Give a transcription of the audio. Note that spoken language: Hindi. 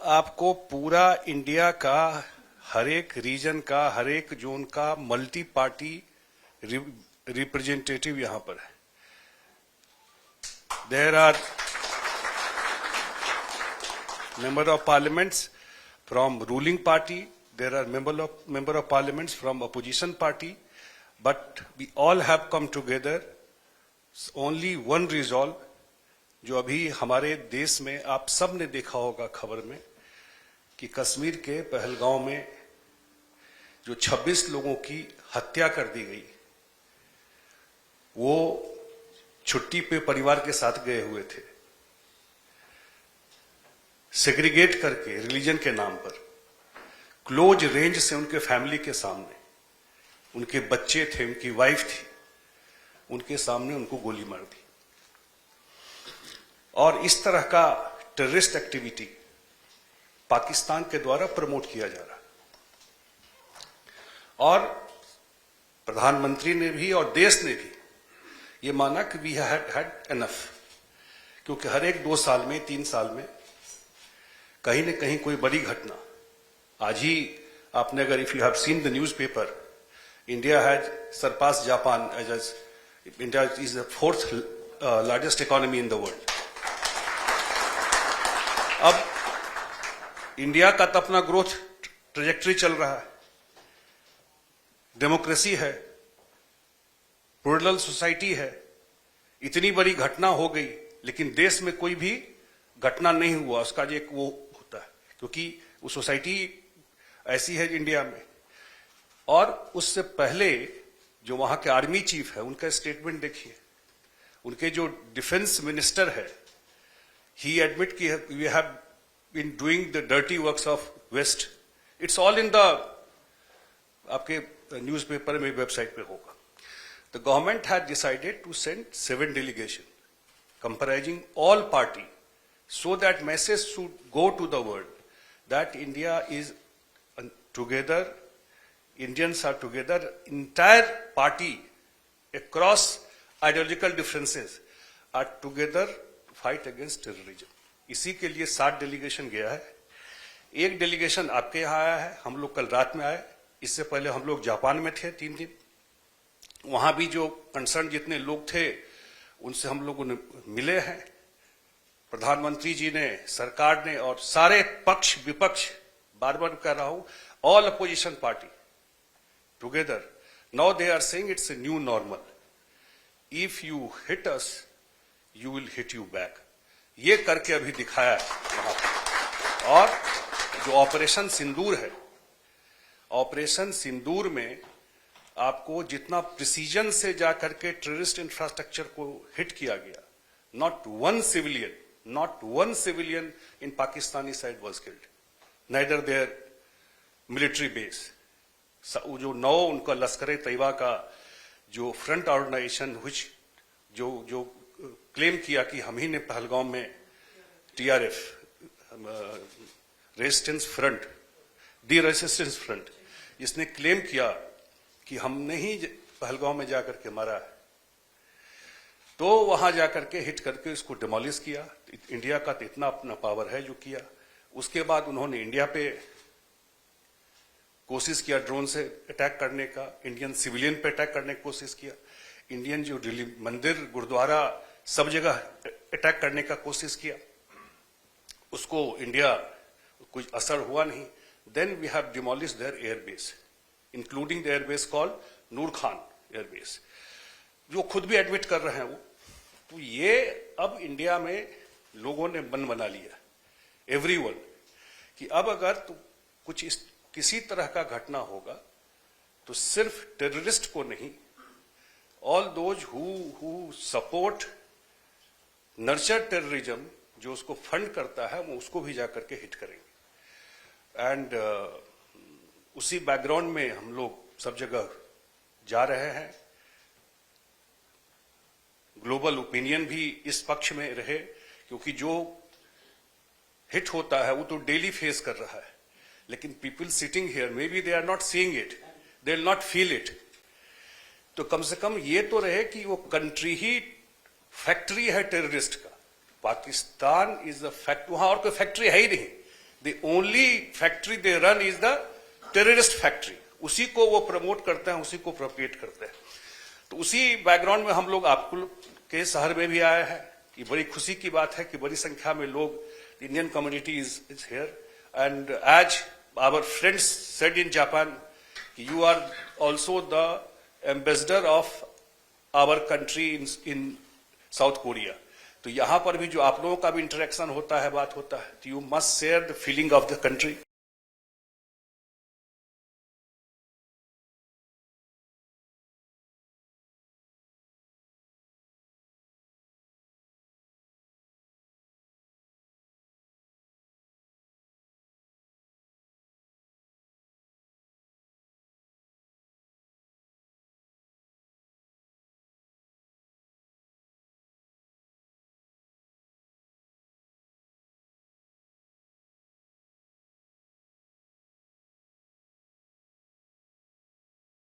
आपको पूरा इंडिया का हर एक रीजन का हर एक जोन का मल्टी पार्टी रिप्रेजेंटेटिव यहां पर है। There are member of parliaments from ruling party, there are member of parliaments from opposition party, but we all have come together only one resolve, जो अभी हमारे देश में आप सब ने देखा होगा खबर में कि कश्मीर के पहलगांव में जो 26 लोगों की हत्या कर दी गई, वो छुट्टी पे परिवार के साथ गए हुए थे, सेग्रीगेट करके रिलीजन के नाम पर क्लोज रेंज से उनके फैमिली के सामने, उनके बच्चे थे, उनकी वाइफ थी, उनके सामने उनको गोली मार दी। और इस तरह का टेररिस्ट एक्टिविटी पाकिस्तान के द्वारा प्रमोट किया जा रहा है। और प्रधानमंत्री ने भी और देश ने भी ये माना कि वी हैड एनफ, क्योंकि हर एक 2 साल में 3 साल में कहीं न कहीं कोई बड़ी घटना। आज ही आपने अगर if you have seen the newspaper, India has surpass Japan as India is the 4th largest economy in the world. अब इंडिया का तो अपना ग्रोथ ट्रेजेक्टरी चल रहा है, डेमोक्रेसी है, प्लूरल सोसाइटी है, इतनी बड़ी घटना हो गई लेकिन देश में कोई भी घटना नहीं हुआ, उसका एक वो होता है क्योंकि वो सोसाइटी ऐसी है इंडिया में। और उससे पहले जो वहां के आर्मी चीफ है उनका स्टेटमेंट देखिए, उनके जो डिफेंस मिनिस्टर है, ही एडमिट कि we have been doing the dirty works of west. It's all in the आपके न्यूज़पेपर में वेबसाइट पे होगा। The government had decided to send 7 delegations comprising all party so that message should go to the world that India is together, Indians are together, entire party across ideological differences are together to fight against terrorism. इसी के लिए 7 डेलीगेशन गया है। एक डेलीगेशन आपके यहाँ आया है, हम लोग कल रात में आए, इससे पहले हम लोग जापान में थे 3 दिन। वहां भी जो कंसर्न जितने लोग थे उनसे हम लोगों ने मिले हैं। प्रधानमंत्री जी ने, सरकार ने और सारे पक्ष विपक्ष, बार बार कह रहा हूं, all opposition party together, now they are saying it's a new normal, if you hit us you will hit you back. ये करके अभी दिखाया है वहां पर। और जो ऑपरेशन सिंदूर है, ऑपरेशन सिंदूर में आपको जितना प्रिसीजन से जाकर के टेररिस्ट इंफ्रास्ट्रक्चर को हिट किया गया, not one civilian in Pakistani side was killed, neither their military base. जो 9 उनका लश्कर तैयबा का जो फ्रंट ऑर्गेनाइजेशन विच जो क्लेम किया कि हम ही ने पहलगांव में TRF रेजिस्टेंस फ्रंट, दी रेजिस्टेंस फ्रंट, जिसने क्लेम किया कि हमने ही पहलगांव में जाकर के मारा है, तो वहां जाकर के हिट करके इसको डिमोलिश किया। इंडिया का तो इतना अपना पावर है जो किया। उसके बाद उन्होंने इंडिया पे कोशिश किया ड्रोन से अटैक करने का, इंडियन सिविलियन पे अटैक करने की कोशिश किया, इंडियन जो मंदिर गुरुद्वारा सब जगह अटैक करने का कोशिश किया। उसको इंडिया कुछ असर हुआ नहीं। Then we have demolish their airbase, including the airbase called Noor Khan airbase, जो खुद भी एडमिट कर रहे हैं वो। तो ये अब इंडिया में लोगों ने मन बना लिया, एवरीवन, कि अब अगर तो कुछ किसी तरह का घटना होगा तो सिर्फ टेररिस्ट को नहीं, all those who support nurture terrorism, जो उसको फंड करता है, वो उसको भी जाकर के हिट करेंगे। एंड उसी बैकग्राउंड में हम लोग सब जगह जा रहे हैं। ग्लोबल ओपिनियन भी इस पक्ष में रहे, क्योंकि जो हिट होता है वो तो डेली फेस कर रहा है, लेकिन people sitting here may be they are not seeing it, they will not feel it. तो कम से कम ये तो रहे कि वो कंट्री ही फैक्ट्री है टेररिस्ट का। पाकिस्तान इज अ फैक्ट, वहां और कोई फैक्ट्री है ही नहीं। The only factory they run is the terrorist factory, उसी को वो प्रमोट करते हैं, उसी को प्रोपेट करते हैं। तो उसी बैकग्राउंड में हम लोग आपको के शहर में भी आए हैं। ये बड़ी खुशी की बात है कि बड़ी संख्या में लोग, Indian community is here, and as our friends said in Japan, you are also the ambassador of our country in South Korea. तो यहां पर भी जो आप लोगों का भी इंटरेक्शन होता है, बात होता है, तो you must share the feeling of the country.